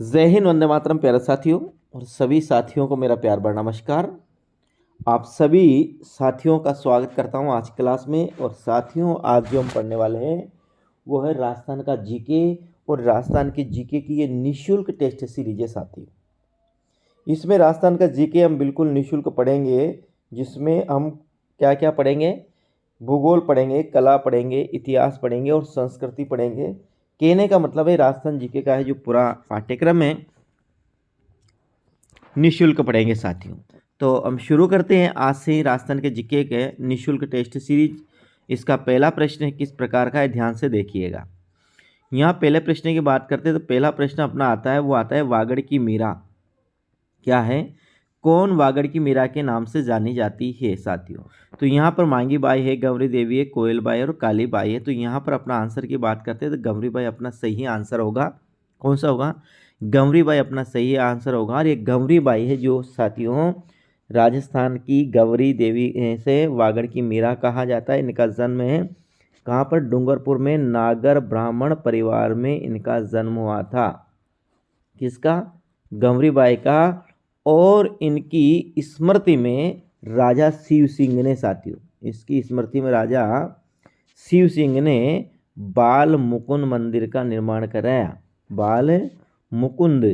जय हिंद, वंदे मातरम। प्यारे साथियों और सभी साथियों को मेरा प्यार भरा नमस्कार। आप सभी साथियों का स्वागत करता हूं आज क्लास में। और साथियों, आज जो हम पढ़ने वाले हैं वो है राजस्थान का जीके। और राजस्थान के जीके की ये निःशुल्क टेस्ट सीरीज है साथियों। इसमें राजस्थान का जीके हम बिल्कुल निःशुल्क पढ़ेंगे, जिसमें हम क्या क्या पढ़ेंगे? भूगोल पढ़ेंगे, कला पढ़ेंगे, इतिहास पढ़ेंगे और संस्कृति पढ़ेंगे। कहने का मतलब है राजस्थान जीके का है जो पूरा पाठ्यक्रम है निःशुल्क पढ़ेंगे साथियों। तो हम शुरू करते हैं आज से ही राजस्थान के जीके के निःशुल्क टेस्ट सीरीज। इसका पहला प्रश्न किस प्रकार का है, ध्यान से देखिएगा। यहाँ पहले प्रश्न की बात करते हैं तो पहला प्रश्न अपना आता है, वो आता है वागड़ की मीरा क्या है? कौन वागड़ की मीरा के नाम से जानी जाती है साथियों? तो यहाँ पर मांगी बाई है, गंवरी देवी है, कोयल बाई और काली बाई है। तो यहाँ पर अपना आंसर की बात करते हैं तो गंवरी बाई अपना सही आंसर होगा। कौन सा होगा? गंवरी बाई अपना सही आंसर होगा। और ये गंवरी बाई है जो साथियों राजस्थान की गंवरी देवी से वागड़ की मीरा कहा जाता है। इनका जन्म है कहाँ पर? डूंगरपुर में नागर ब्राह्मण परिवार में इनका जन्म हुआ था। किसका? गंवरी बाई का। और इनकी स्मृति में राजा शिव सिंह ने साथियों, इसकी स्मृति में राजा शिव सिंह ने बाल मुकुंद मंदिर का निर्माण कराया। बाल मुकुंद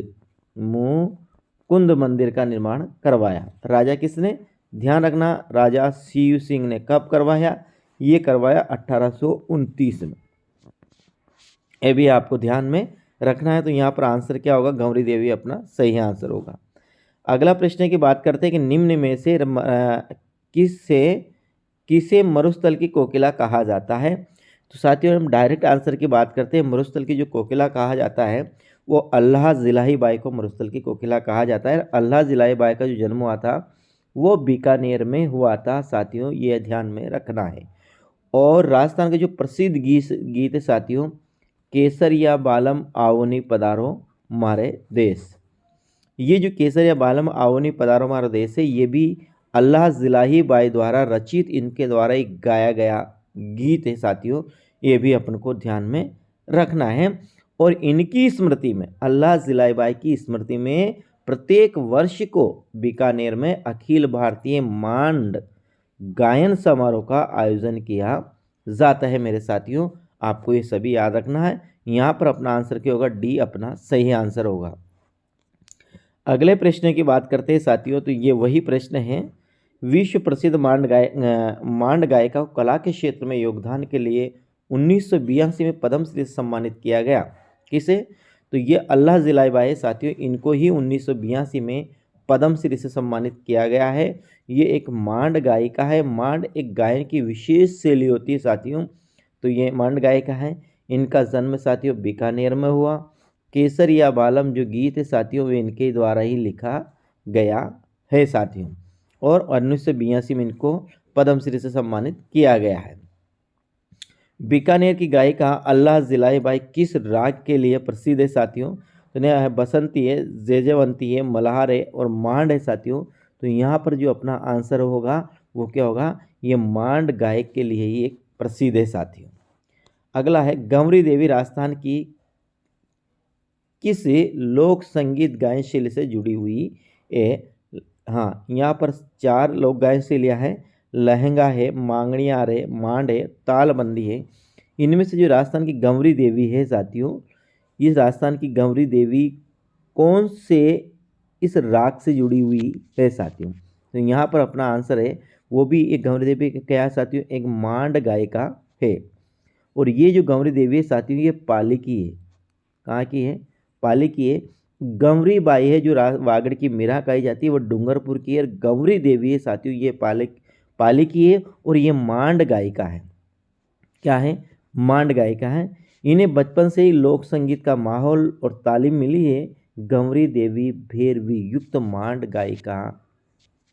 मुकुंद मंदिर का निर्माण करवाया। राजा किसने? ध्यान रखना, राजा शिव सिंह ने कब करवाया? ये करवाया 1829 में। ये भी आपको ध्यान में रखना है। तो यहाँ पर आंसर क्या होगा? गंवरी देवी अपना सही आंसर होगा। अगला प्रश्न की बात करते हैं कि निम्न में से किसे मरुस्थल की कोकिला कहा जाता है? तो साथियों हम डायरेक्ट आंसर की बात करते हैं। मरुस्थल की जो कोकिला कहा जाता है वो अल्लाह जिलाही बाई को मरुस्थल की कोकिला कहा जाता है। अल्लाह जिलाही बाई का जो जन्म हुआ था वो बीकानेर में हुआ था साथियों, ये ध्यान में रखना है। और राजस्थान के जो प्रसिद्ध गीत है साथियों, केसरिया बालम आवनी पधारो मारे देश। ये जो केसरिया बालम आवनी पधारो मारे देश है, ये भी अल्लाह जिलाही बाई द्वारा रचित, इनके द्वारा एक गाया गया गीत है साथियों। ये भी अपन को ध्यान में रखना है। और इनकी स्मृति में, अल्लाह जिलाही बाई की स्मृति में प्रत्येक वर्ष को बीकानेर में अखिल भारतीय मांड गायन समारोह का आयोजन किया जाता है। मेरे साथियों आपको ये सभी याद रखना है। यहाँ पर अपना आंसर क्या होगा? डी अपना सही आंसर होगा। अगले प्रश्न की बात करते हैं साथियों, तो ये वही प्रश्न है। विश्व प्रसिद्ध मांड गायिका को कला के क्षेत्र में योगदान के लिए 1982 में पद्मश्री से सम्मानित किया गया। किसे? तो ये अल्लाह जिलाई बाई साथियों, इनको ही 1982 में पद्मश्री से सम्मानित किया गया है। ये एक मांड गायिका है। मांड एक गायन की विशेष शैली होती है साथियों। तो ये मांड गायिका है। इनका जन्म साथियों बीकानेर में हुआ। केसरिया बालम जो गीत है साथियों, वे इनके द्वारा ही लिखा गया है साथियों। और 1982 में इनको पद्मश्री से सम्मानित किया गया है। बीकानेर की गायिका अल्लाह जिलाई बाई किस राग के लिए प्रसिद्ध है साथियों? तो यह है बसंती है, जैजवंती है, मल्हार है और मांड है साथियों। तो यहाँ पर जो अपना आंसर होगा वो क्या होगा? ये मांड गायक के लिए ही एक प्रसिद्ध है साथियों। अगला है गंवरी देवी राजस्थान की किस लोक संगीत गायन शैली से जुड़ी हुई है? हाँ, यहाँ पर 4 लोक गायन शैलियाँ हैं। लहंगा है, मांगणियार है, मांड है, तालबंदी है। इनमें से जो राजस्थान की गंवरी देवी है साथियों, ये राजस्थान की गंवरी देवी कौन से इस राग से जुड़ी हुई है साथियों? तो यहाँ पर अपना आंसर है वो भी एक गंवरी देवी क्या है साथियों? एक मांड गायिका है। और ये जो गंवरी देवी है साथियों, ये पाली की है। कहाँ की है? पाली की है। गंवरी बाई है जो वागड़ की मीरा कही जाती है, वो डूंगरपुर की है। और गंवरी देवी है साथियों, ये पाली की है और ये मांड गायिका है। क्या है? मांड गायिका है। इन्हें बचपन से ही लोक संगीत का माहौल और तालीम मिली है। गंवरी देवी भैरवी युक्त मांड गायिका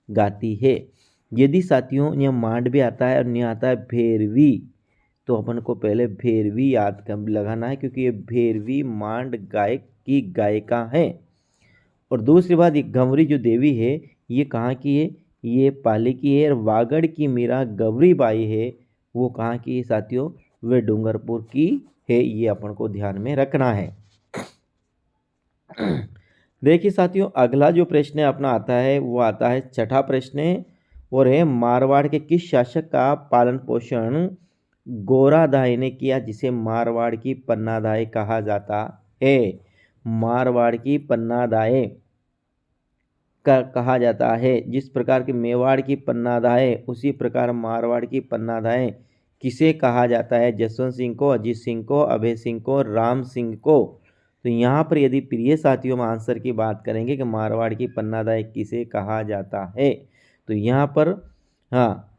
गाती है। यदि साथियों यह मांड भी आता है और नहीं आता है भैरवी, तो अपन को पहले भैरवी याद कर लगाना है, क्योंकि ये भैरवी मांड गायक की गायिका है। और दूसरी बात, ये गंवरी जो देवी है ये कहाँ की है? ये पाली की है। और वागड़ की मीरा गंवरी बाई है, वो कहाँ की है साथियों? वे डूंगरपुर की है। ये अपन को ध्यान में रखना है। देखिए साथियों, अगला जो प्रश्न अपना आता है वो आता है छठा प्रश्न, और है मारवाड़ के किस शासक का पालन पोषण गोरादाई ने किया जिसे मारवाड़ की पन्नादाई कहा जाता है। मारवाड़ की पन्नादाई का कहा जाता है। जिस प्रकार की मेवाड़ की पन्नादाई उसी प्रकार मारवाड़ की पन्नादाई किसे कहा जाता है? जसवंत सिंह को, अजीत सिंह को, अभय सिंह को, राम सिंह को। तो यहाँ पर यदि प्रिय साथियों हम आंसर की बात करेंगे कि मारवाड़ की पन्नादाई किसे कहा जाता है, तो यहाँ पर हाँ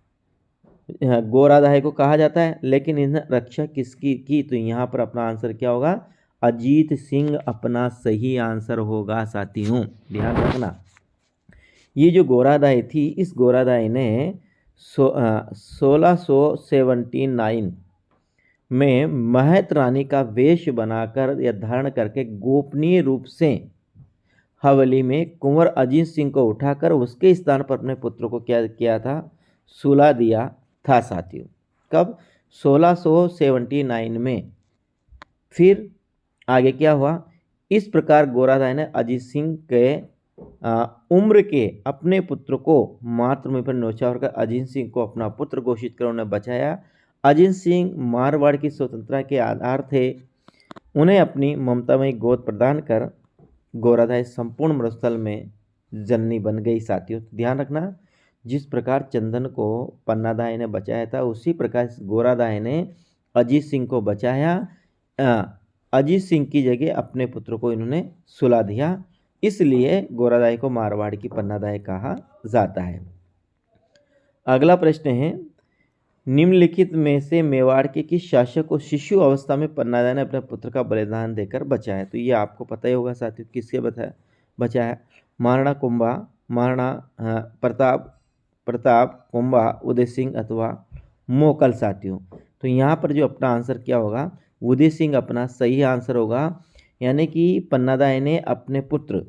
गोरादाई को कहा जाता है। लेकिन इन रक्षा किसकी की? तो यहाँ पर अपना आंसर क्या होगा? अजीत सिंह अपना सही आंसर होगा साथियों, ध्यान रखना। ये जो गोरादाई थी, इस गोरादाई ने 1679 में महत रानी का वेश बनाकर या धारण करके गोपनीय रूप से हवेली में कुंवर अजीत सिंह को उठाकर उसके स्थान पर अपने पुत्र को क्या किया था? सुला दिया था साथियों। कब? 1679 में। फिर आगे क्या हुआ? इस प्रकार गोरादाई ने अजीत सिंह के उम्र के अपने पुत्र को मातृभूमि पर न्योछावर कर अजीत सिंह को अपना पुत्र घोषित कर उन्हें बचाया। अजीत सिंह मारवाड़ की स्वतंत्रता के आधार थे। उन्हें अपनी ममतामयी गोद प्रदान कर गोरादाई संपूर्ण मरुस्थल में जननी बन गई साथियों। ध्यान रखना, जिस प्रकार चंदन को पन्नादाई ने बचाया था उसी प्रकार गोरादाई ने अजीत सिंह को बचाया। अजीत सिंह की जगह अपने पुत्र को इन्होंने सुला दिया, इसलिए गोरादाई को मारवाड़ की पन्नादाई कहा जाता है। अगला प्रश्न है, निम्नलिखित में से मेवाड़ के किस शासक को शिशु अवस्था में पन्नादाई ने अपने पुत्र का बलिदान देकर बचाया? तो ये आपको पता ही होगा साथियों, किसके बचाया? महाराणा कुंभा, महाराणा प्रताप, कुंभा, उदय सिंह अथवा मोकल साथियों। तो यहाँ पर जो अपना आंसर क्या होगा? उदय सिंह अपना सही आंसर होगा। यानी कि पन्नादाई ने अपने पुत्र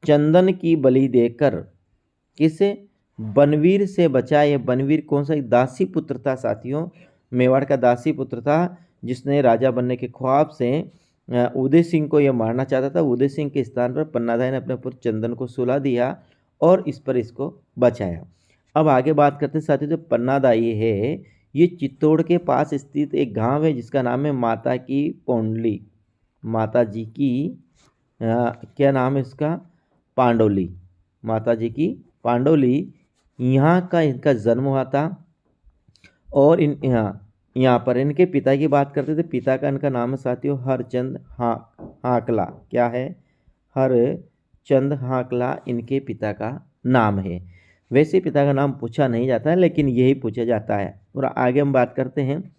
चंदन की बलि देकर किसे? बनवीर से बचाए। बनवीर कौन सा? दासी पुत्र था साथियों, मेवाड़ का दासी पुत्र था, जिसने राजा बनने के ख्वाब से उदय सिंह को यह मारना चाहता था। उदय सिंह के स्थान पर पन्नादाई ने अपने पुत्र चंदन को सुला दिया और इस पर इसको बचाया। अब आगे बात करते हैं साथियों, जो पन्नादाई है ये चित्तौड़ के पास स्थित एक गांव है जिसका नाम है माता की पौंडली। माता जी की क्या नाम है इसका? पांडोली। माता जी की पांडोली, यहाँ का इनका जन्म हुआ था। और यहाँ पर इनके पिता की बात करते थे, पिता का इनका नाम है साथियों हरचंद हाकला। क्या है? हरचंद हाकला इनके पिता का नाम है। वैसे पिता का नाम पूछा नहीं जाता है, लेकिन यही पूछा जाता है। और आगे हम बात करते हैं,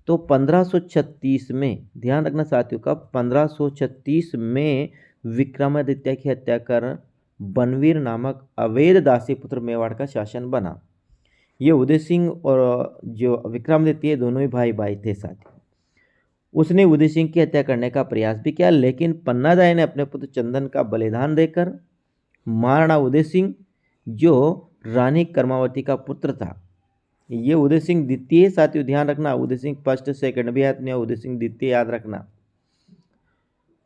तो 1536 में, ध्यान रखना साथियों, कब? 1536 में विक्रमादित्य की हत्या कर बनवीर नामक अवैध दासी पुत्र मेवाड़ का शासन बना। ये उदय सिंह और जो विक्रमादित्य दोनों ही भाई भाई थे साथियों। उसने उदय सिंह की हत्या करने का प्रयास भी किया, लेकिन पन्नादाई ने अपने पुत्र चंदन का बलिदान देकर महाराणा उदय सिंह, जो रानी कर्मावती का पुत्र था, ये उदय सिंह द्वितीय साथियों, ध्यान रखना, उदय सिंह फर्स्ट सेकंड भी याद नहीं, उदय सिंह द्वितीय याद रखना,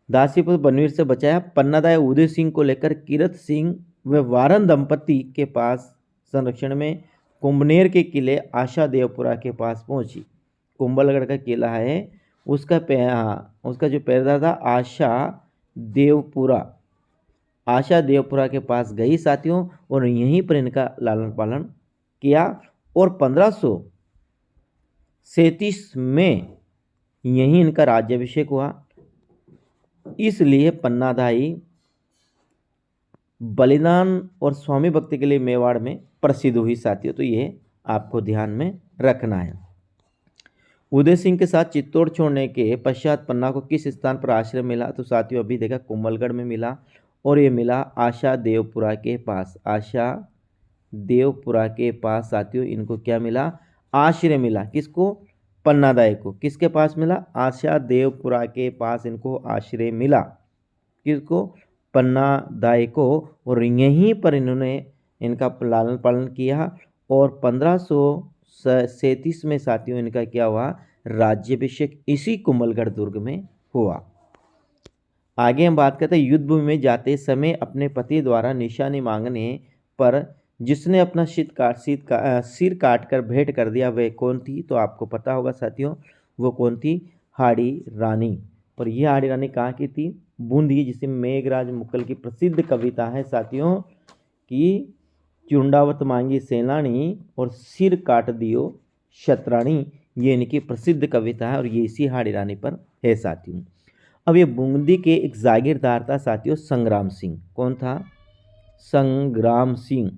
दासीपुत्र बनवीर से बचाया। पन्नादाई उदय सिंह को लेकर कीरत सिंह व वारन दंपति के पास संरक्षण में कुंभनेर के किले आशा देवपुरा के पास पहुंची। कुंभलगढ़ का किला है, उसका जो पहरेदार था आशा देवपुरा। आशा देवपुरा के पास गई साथियों, और यहीं पर इनका लालन पालन किया। और 1537 में यहीं इनका राज्याभिषेक हुआ। इसलिए पन्नादाई बलिदान और स्वामी भक्ति के लिए मेवाड़ में प्रसिद्ध हुई साथियों। तो ये आपको ध्यान में रखना है। उदय सिंह के साथ चित्तौड़ छोड़ने के पश्चात पन्ना को किस स्थान पर आश्रय मिला? तो साथियों अभी देखा कुंभलगढ़ में मिला, और ये मिला आशा देवपुरा के पास। आशा देवपुरा के पास साथियों इनको क्या मिला? आश्रय मिला। किसको? पन्नादाई को। किसके पास मिला? आशा देवपुरा के पास इनको आश्रय मिला। किसको? पन्नादाई को। और यहीं पर इन्होंने इनका लालन पालन किया। और 1537 में साथियों इनका क्या हुआ? राज्याभिषेक इसी कुंभलगढ़ दुर्ग में हुआ। आगे हम बात करते हैं युद्ध भूमि में जाते समय अपने पति द्वारा निशानी मांगने पर जिसने अपना सिर काट कर भेंट कर दिया वह कौन थी? तो आपको पता होगा साथियों, वो कौन थी? हाड़ी रानी। और ये हाड़ी रानी कहाँ की थी? बूंदी, जिसे मेघराज मुकल की प्रसिद्ध कविता है साथियों कि चुंडावत मांगी सेनानी और सिर काट दियो शतरानी। ये इनकी प्रसिद्ध कविता है और ये इसी हाड़ी रानी पर है साथियों। अब ये बूंदी के एक जागीरदार था साथियों संग्राम सिंह। कौन था? संग्राम सिंह।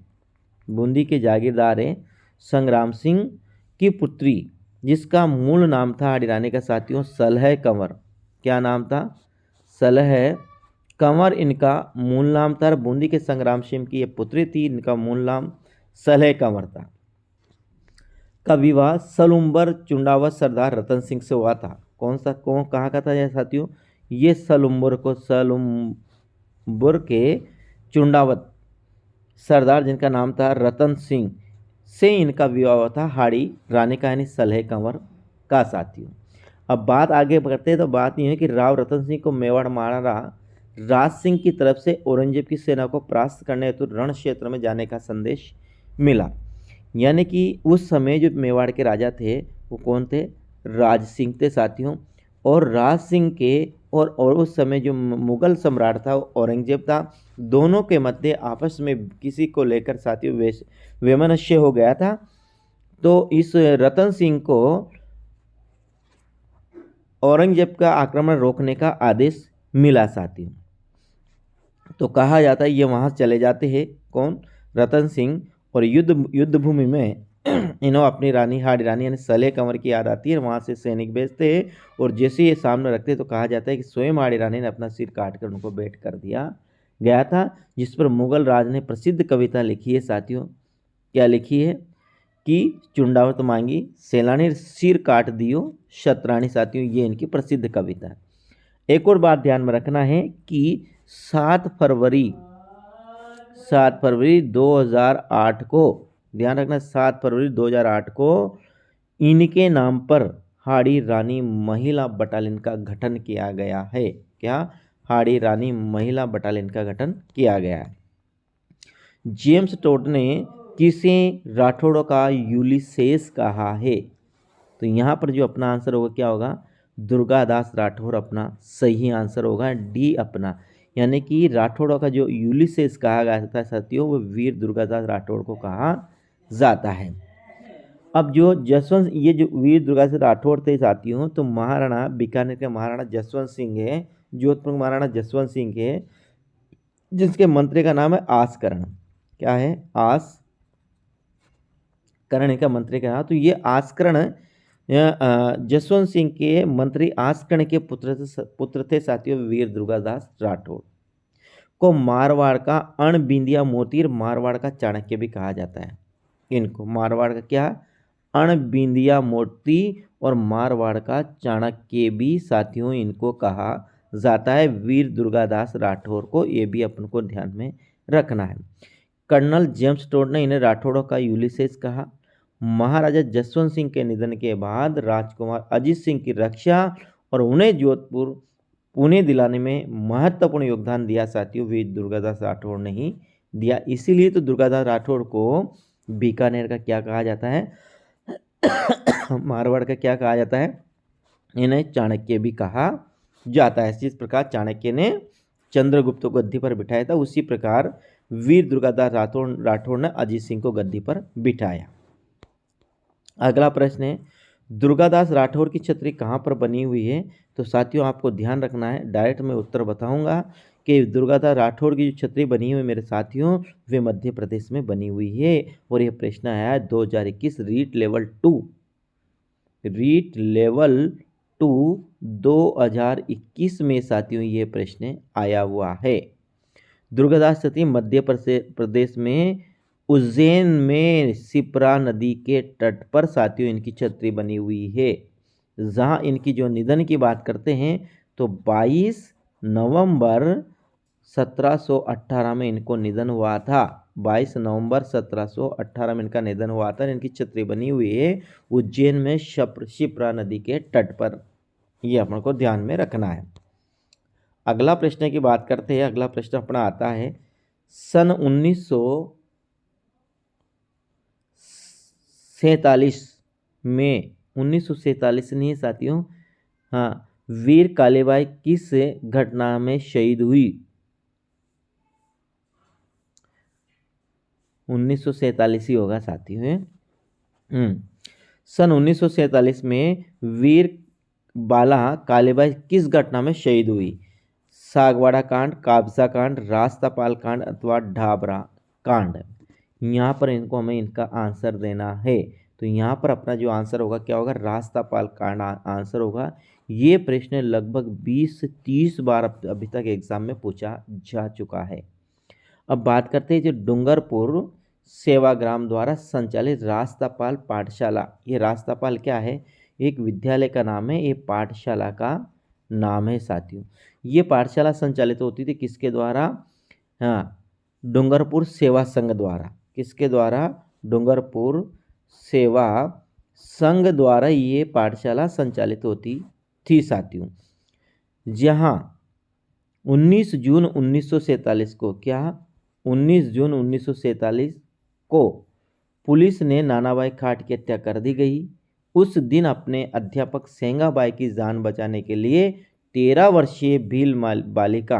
बूंदी के जागीरदार है संग्राम सिंह की पुत्री, जिसका मूल नाम था हाड़ी रानी का साथियों सलह कंवर। क्या नाम था? सलह कंवर इनका मूल नाम था। बूंदी के संग्राम सिंह की ये पुत्री थी, इनका मूल नाम सलह कंवर था। का विवाह सलुम्बर चुंडावत सरदार रतन सिंह से हुआ था। कौन कहाँ का था यह साथियों? ये सलुम्बर के चुंडावत सरदार जिनका नाम था रतन सिंह से इनका विवाह हुआ था हाड़ी रानी का, यानी सलह कंवर का साथियों। अब बात आगे बढ़ते हैं तो बात यह है कि राव रतन सिंह को मेवाड़ महाराणा राज सिंह की तरफ से औरंगजेब की सेना को परास्त करने हेतु रण क्षेत्र में जाने का संदेश मिला। यानी कि उस समय जो मेवाड़ के राजा थे वो कौन थे? राज सिंह थे साथियों। और राज सिंह के और उस समय जो मुगल सम्राट था औरंगजेब था, दोनों के मध्य आपस में किसी को लेकर साथियों वैमनस्य हो गया था। तो इस रतन सिंह को औरंगजेब का आक्रमण रोकने का आदेश मिला साथियों। तो कहा जाता है ये वहाँ चले जाते हैं कौन? रतन सिंह। और युद्ध भूमि में इन्हों अपनी रानी हाड़ी रानी यानी सलह कंवर की याद आती है, वहाँ से सैनिक भेजते हैं और जैसे ये सामने रखते हैं तो कहा जाता है कि स्वयं हाड़ी रानी ने अपना सिर काट कर उनको भेंट कर दिया गया था, जिस पर मुगल राज ने प्रसिद्ध कविता लिखी है साथियों। क्या लिखी है? कि चुंडावत मांगी सेनानी सिर काट दियो शतरानी साथियों, ये इनकी प्रसिद्ध कविता है। एक और बात ध्यान में रखना है कि 7 फरवरी 2008 को, ध्यान रखना 7 फरवरी 2008 को इनके नाम पर हाड़ी रानी महिला बटालियन का गठन किया गया है। क्या? हाड़ी रानी महिला बटालियन का गठन किया गया है। जेम्स टोड ने किसे राठौड़ों का यूलिसेस कहा है? तो यहाँ पर जो अपना आंसर होगा क्या होगा? दुर्गादास राठौड़ अपना सही आंसर होगा, डी अपना। यानी कि राठौड़ों का जो यूलिसेस कहा गया था साथियों, वो वीर दुर्गादास राठौड़ को कहा जाता है। अब जो ये जो वीर दुर्गादास राठौड़ थे साथियों, तो महाराणा बीकानेर के महाराणा जसवंत सिंह है, जोधपुर महाराणा जसवंत सिंह है, जिसके मंत्री का नाम है आसकरण। क्या है? आसकरण का मंत्री का नाम। तो ये आसकरण जसवंत सिंह के मंत्री आसकरण के पुत्र थे साथियों वीर दुर्गादास राठौड़ को मारवाड़ का अणबिंदिया मोती और मारवाड़ का चाणक्य भी कहा जाता है। इनको मारवाड़ का क्या? अणबिंदिया मोती और मारवाड़ का चाणक्य भी साथियों इनको कहा जाता है। वीर दुर्गादास राठौड़ को, ये भी अपन को ध्यान में रखना है। कर्नल जेम्स टोड ने इन्हें राठौड़ों का यूलिसेस कहा। महाराजा जसवंत सिंह के निधन के बाद राजकुमार अजीत सिंह की रक्षा और उन्हें जोधपुर पुणे दिलाने में महत्वपूर्ण योगदान दिया साथियों वीर दुर्गादास राठौड़ ने ही दिया। इसीलिए तो दुर्गादास राठौड़ को बीकानेर का क्या कहा जाता है? मारवाड़ का क्या कहा जाता है? इन्हें चाणक्य भी कहा जाता है। जिस प्रकार चाणक्य ने चंद्रगुप्त को गद्दी पर बिठाया था, उसी प्रकार वीर दुर्गादास राठौड़ ने अजीत सिंह को गद्दी पर बिठाया। अगला प्रश्न है दुर्गादास राठौड़ की छतरी कहाँ पर बनी हुई है? तो साथियों आपको ध्यान रखना है, डायरेक्ट मैं उत्तर बताऊंगा कि दुर्गादास राठौड़ की जो छतरी बनी हुई है मेरे साथियों, वे मध्य प्रदेश में बनी हुई है। और यह प्रश्न आया 2021 रीट लेवल 2 2021 में साथियों ये प्रश्न आया हुआ है। दुर्गादास छतरी मध्य प्रदेश में उज्जैन में शिप्रा नदी के तट पर साथियों इनकी छतरी बनी हुई है। जहां इनकी जो निधन की बात करते हैं तो 22 नवंबर 1718 में इनको निधन हुआ था। 22 नवंबर 1718 में इनका निधन हुआ था। इनकी छतरी बनी हुई है उज्जैन में शिप्रा नदी के तट पर। यह अपन को ध्यान में रखना है। अगला प्रश्न की बात करते हैं। अगला प्रश्न अपना आता है सन 1947 में, 1947 नहीं साथियों, हाँ, वीर कालीबाई किस घटना में शहीद हुई? 1947 ही होगा साथियों। सन 1947 में वीर बाला कालीबाई किस घटना में शहीद हुई? सागवाड़ा कांड, काबसा कांड, रास्तापाल कांड अथवा ढाबरा कांड। यहाँ पर इनको हमें इनका आंसर देना है। तो यहाँ पर अपना जो आंसर होगा क्या होगा? रास्तापाल कांड आंसर होगा। ये प्रश्न लगभग 20 से 30 बार अभी तक एग्जाम में पूछा जा चुका है। अब बात करते हैं जो डूंगरपुर सेवाग्राम द्वारा संचालित रास्तापाल पाठशाला। ये रास्तापाल क्या है? एक विद्यालय का नाम है, ये पाठशाला का नाम है साथियों। ये पाठशाला संचालित होती थी किसके द्वारा? हाँ, डूंगरपुर सेवा संघ द्वारा। किसके द्वारा? डूंगरपुर सेवा संघ द्वारा ये पाठशाला संचालित होती थी साथियों। जहाँ 19 जून 1947 को, क्या 19 जून 1947 को पुलिस ने नानाबाई खाट की हत्या कर दी गई। उस दिन अपने अध्यापक सेंगाबाई की जान बचाने के लिए 13 वर्षीय भील बालिका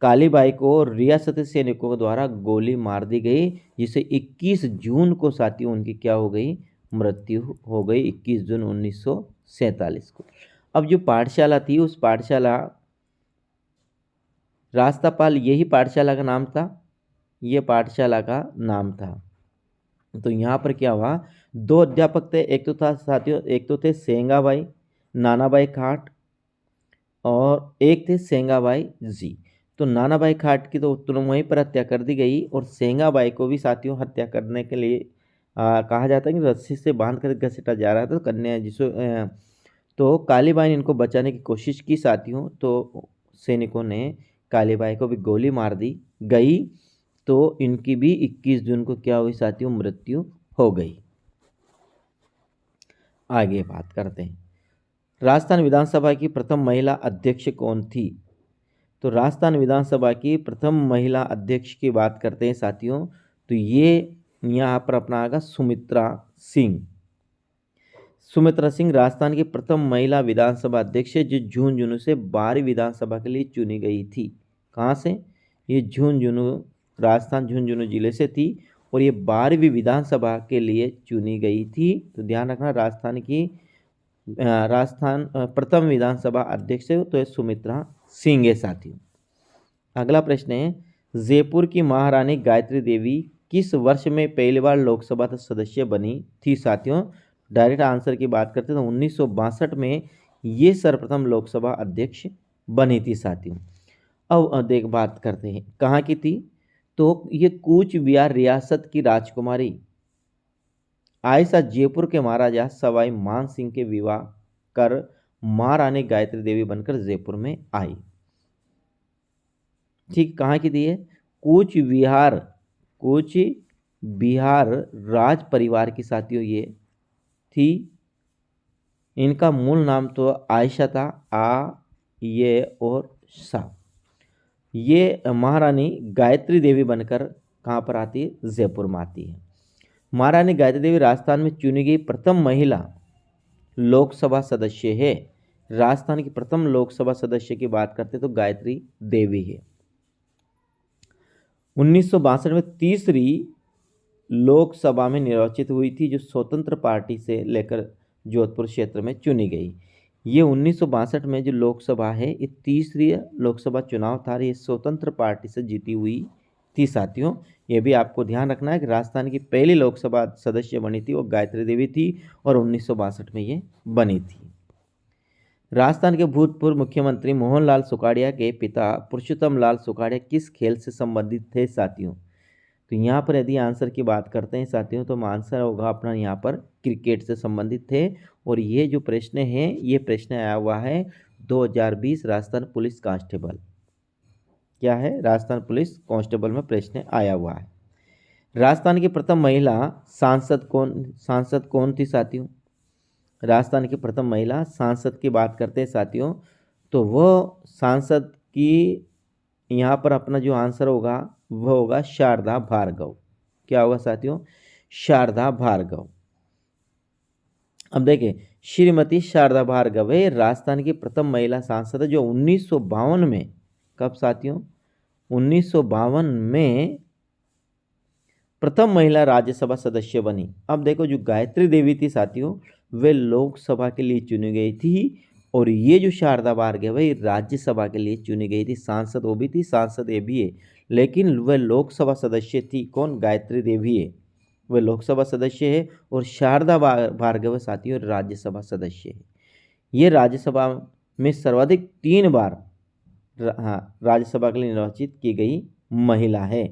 कालीबाई को रियासती सैनिकों द्वारा गोली मार दी गई, जिसे 21 जून को साथियों उनकी क्या हो गई? मृत्यु हो गई, 21 जून 1947 को। अब जो पाठशाला थी, उस पाठशाला रास्तापाल, यही पाठशाला का नाम था, ये पाठशाला का नाम था। तो यहाँ पर क्या हुआ? 2 अध्यापक थे, एक तो था साथियों, एक तो थे सेंगाबाई नानाबाई खाट और एक थे सेंगाबाई जी। तो नानाबाई खाट की तो तुरंत वहीं पर हत्या कर दी गई और सेंगाबाई को भी साथियों हत्या करने के लिए कहा जाता है कि रस्सी से बांध कर घसीटा जा रहा था। तो कन्या जिसो तो कालीबाई ने इनको बचाने की कोशिश की साथियों, तो सैनिकों ने कालीबाई को भी गोली मार दी गई। तो इनकी भी 21 जून को क्या हुई साथियों? मृत्यु हो गई। आगे बात करते हैं, राजस्थान विधानसभा की प्रथम महिला अध्यक्ष कौन थी? तो राजस्थान विधानसभा की प्रथम महिला अध्यक्ष की बात करते हैं साथियों, तो ये यहाँ पर अपना आएगा सुमित्रा सिंह। सुमित्रा सिंह राजस्थान की प्रथम महिला विधानसभा अध्यक्ष है, जो झुंझुनू से 12वीं विधानसभा के लिए चुनी गई थी। कहाँ से? ये झुंझुनू, राजस्थान झुंझुनू जिले से थी और ये 12वीं विधानसभा के लिए चुनी गई थी। तो ध्यान रखना, राजस्थान प्रथम विधानसभा अध्यक्ष है तो ये सुमित्रा सिंह है साथियों। अगला प्रश्न है, जयपुर की महारानी गायत्री देवी किस वर्ष में पहली बार लोकसभा सदस्य बनी थी साथियों? डायरेक्ट आंसर की बात करते हैं तो 1962 में ये सर्वप्रथम लोकसभा अध्यक्ष बनी थी साथियों। अब देख बात करते हैं कहाँ की थी, तो ये कूच बिहार रियासत की राजकुमारी आयशा जयपुर के महाराजा सवाई मान सिंह के विवाह कर महारानी गायत्री देवी बनकर जयपुर में आई। ठीक, कहाँ की थी? कूच बिहार राज परिवार की साथियों ये थी। इनका मूल नाम तो आयशा था, ये और सा। ये महारानी गायत्री देवी बनकर कहाँ पर आती है? जयपुर में आती है। महारानी गायत्री देवी राजस्थान में चुनी गई प्रथम महिला लोकसभा सदस्य है। राजस्थान की प्रथम लोकसभा सदस्य की बात करते तो गायत्री देवी है। 1962 में तीसरी लोकसभा में निर्वाचित हुई थी, जो स्वतंत्र पार्टी से लेकर जोधपुर क्षेत्र में चुनी गई। ये 1962 में जो लोकसभा है, ये तीसरी लोकसभा चुनाव था, ये स्वतंत्र पार्टी से जीती हुई थी साथियों। ये भी आपको ध्यान रखना है कि राजस्थान की पहली लोकसभा सदस्य बनी थी वो गायत्री देवी थी और 1962 में ये बनी थी। राजस्थान के भूतपूर्व मुख्यमंत्री मोहनलाल सुखाड़िया के पिता पुरुषोत्तम लाल सुखाड़िया किस खेल से संबंधित थे साथियों? तो यहाँ पर यदि आंसर की बात करते हैं साथियों, तो आंसर होगा अपना यहाँ पर क्रिकेट से संबंधित थे। और ये जो प्रश्न है, ये प्रश्न आया हुआ है 2020 राजस्थान पुलिस कांस्टेबल, क्या है? राजस्थान पुलिस कांस्टेबल में प्रश्न आया हुआ है। राजस्थान की प्रथम महिला सांसद कौन थी साथियों? राजस्थान की प्रथम महिला सांसद की बात करते हैं साथियों, तो वह सांसद की यहाँ पर अपना जो आंसर होगा वह होगा शारदा भार्गव। क्या होगा साथियों? शारदा भार्गव। अब देखिए, श्रीमती शारदा भार्गव है राजस्थान की प्रथम महिला सांसद है जो 1952 में, कब साथियों? 1952 में प्रथम महिला राज्यसभा सदस्य बनी। अब देखो, जो गायत्री देवी थी साथियों, वे लोकसभा के लिए चुनी गई थी, और ये जो शारदा भार्गव है राज्यसभा के लिए चुनी गई थी। सांसद वो भी थी, सांसद ये भी है, लेकिन वह लोकसभा सदस्य थी। कौन? गायत्री देवी है, वह लोकसभा सदस्य है, और शारदा भार्गव साथियों राज्यसभा सदस्य है। ये राज्यसभा में सर्वाधिक 3 बार राज्यसभा के लिए निर्वाचित की गई महिला है।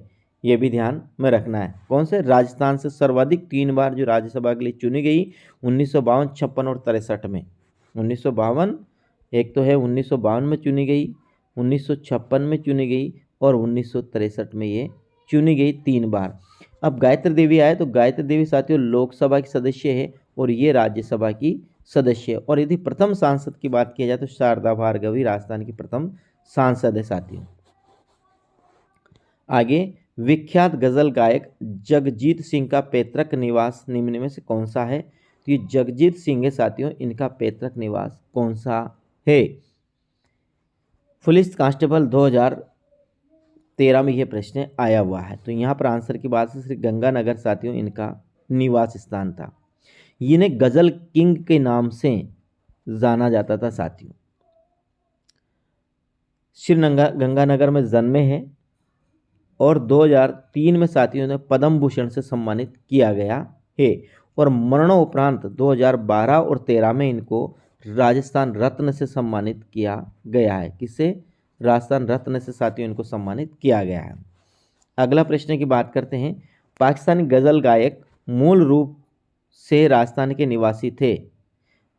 ये भी ध्यान में रखना है। कौन से? राजस्थान से सर्वाधिक 3 बार जो राज्यसभा के लिए चुनी गई, 1952, 56 और 63 में। 1952 एक तो है, 1952 में चुनी गई, 1956 में चुनी गई, और 1963 में ये चुनी गई 3 बार। अब गायत्री देवी आए, तो गायत्री देवी साथियों लोकसभा की सदस्य है, और ये राज्यसभा की सदस्य है। और यदि प्रथम सांसद की बात की जाए तो शारदा भार्गव ही राजस्थान की प्रथम सांसद है साथियों। आगे, विख्यात गजल गायक जगजीत सिंह का पैतृक निवास निम्न में से कौन सा है? तो ये जगजीत सिंह है साथियों, इनका पैतृक निवास कौन सा है? पुलिस कांस्टेबल 2013 में यह प्रश्न आया हुआ है। तो यहाँ पर आंसर की बात है, श्री गंगानगर साथियों इनका निवास स्थान था। इन्हें गजल किंग के नाम से जाना जाता था साथियों। श्री गंगानगर में जन्मे हैं, और 2003 में साथियों ने पद्म भूषण से सम्मानित किया गया है, और मरणोपरांत 2012 और 13 में इनको राजस्थान रत्न से सम्मानित किया गया है। किससे? राजस्थान रत्न से साथियों इनको सम्मानित किया गया है। अगला प्रश्न की बात करते हैं। पाकिस्तानी गजल गायक मूल रूप से राजस्थान के निवासी थे।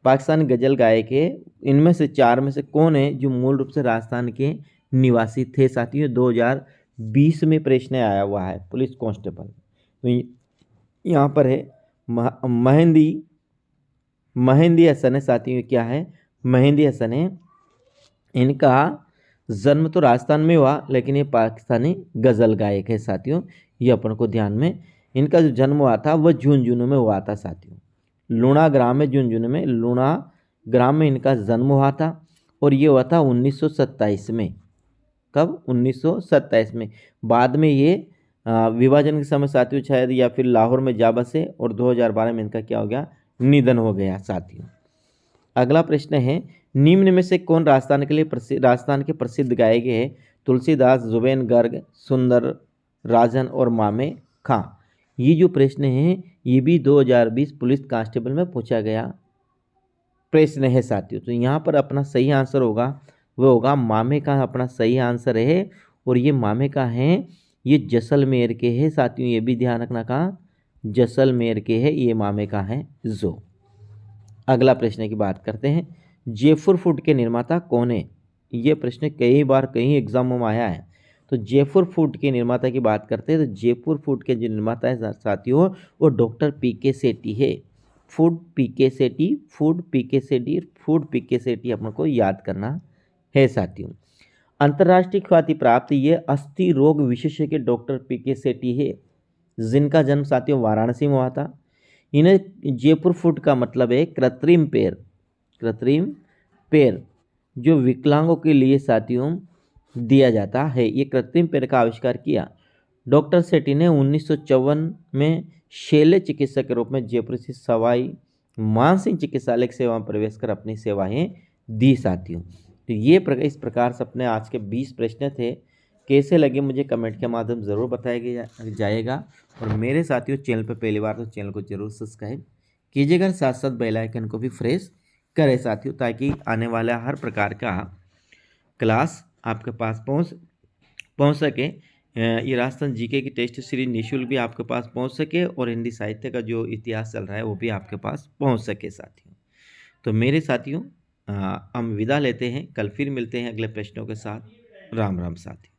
पाकिस्तानी गजल गायक है, इनमें से 4 में से कौन है जो मूल रूप से राजस्थान के निवासी थे साथियों? 2020 में प्रश्न आया हुआ है, पुलिस कांस्टेबल। तो यहाँ पर है मेहंदी हसन है साथियों। क्या है? मेहंदी हसन है। इनका जन्म तो राजस्थान में हुआ, लेकिन ये पाकिस्तानी गजल गायक है साथियों, ये अपन को ध्यान में। इनका जो जन्म हुआ था वह झुंझुनू में हुआ था साथियों, लूणा ग्राम में, झुंझुनू में लूणा ग्राम में इनका जन्म हुआ था, और ये हुआ था 1927 में। कब? 1927 में। बाद में ये विभाजन के समय साथियों शायद या फिर लाहौर में जा बसे, और 2012 में इनका क्या हो गया? निधन हो गया साथियों। अगला प्रश्न है, निम्न में से कौन राजस्थान के प्रसिद्ध गायक है? तुलसीदास, जुबेन गर्ग, सुंदर राजन और मामे खां। ये जो प्रश्न है ये भी 2020 पुलिस कांस्टेबल में पूछा गया प्रश्न है साथियों। तो यहाँ पर अपना सही आंसर होगा वो होगा मामे का, अपना सही आंसर है। और ये मामे का है, ये जैसलमेर के है साथियों, ये भी ध्यान रखना। कहाँ? जैसलमेर के है, ये मामे का है जो। अगला प्रश्न की बात करते हैं, जयपुर फूड के निर्माता कौन है? ये प्रश्न कई बार कई एग्जामों में आया है। तो जयपुर फूड के निर्माता की बात करते हैं, तो जयपुर फूड के जो निर्माता है साथियों वो डॉक्टर पीके सेठी है। फूड पीके सेठी, फूड पीके सेठी, फूड पीके सेठी अपन को याद करना है साथियों। अंतर्राष्ट्रीय ख्याति प्राप्त ये अस्थि रोग विशेषज्ञ डॉक्टर पीके सेठी है, जिनका जन्म साथियों वाराणसी में हुआ था। इन्हें जयपुर फूड का मतलब है कृत्रिम पैर, कृत्रिम पैर जो विकलांगों के लिए साथियों दिया जाता है। ये कृत्रिम पैर का आविष्कार किया डॉक्टर सेठी ने 1954 में शल्य चिकित्सक के रूप में जयपुर से सवाई मानसिंह चिकित्सालय की सेवा में प्रवेश कर अपनी सेवाएं दी साथियों। तो ये इस प्रकार से अपने आज के 20 प्रश्न थे। कैसे लगे मुझे कमेंट के माध्यम ज़रूर बताया जाएगा। और मेरे साथियों चैनल पर पहली बार तो चैनल को जरूर सब्सक्राइब कीजिएगा, साथ साथ बेल आइकन को भी प्रेस करें साथियों, ताकि आने वाला हर प्रकार का क्लास आपके पास पहुंच सके। ये राजस्थान जीके की टेस्ट सीरीज निःशुल्क भी आपके पास पहुंच सके, और हिंदी साहित्य का जो इतिहास चल रहा है वो भी आपके पास पहुंच सके साथियों। तो मेरे साथियों हम विदा लेते हैं, कल फिर मिलते हैं अगले प्रश्नों के साथ। राम राम साथियों।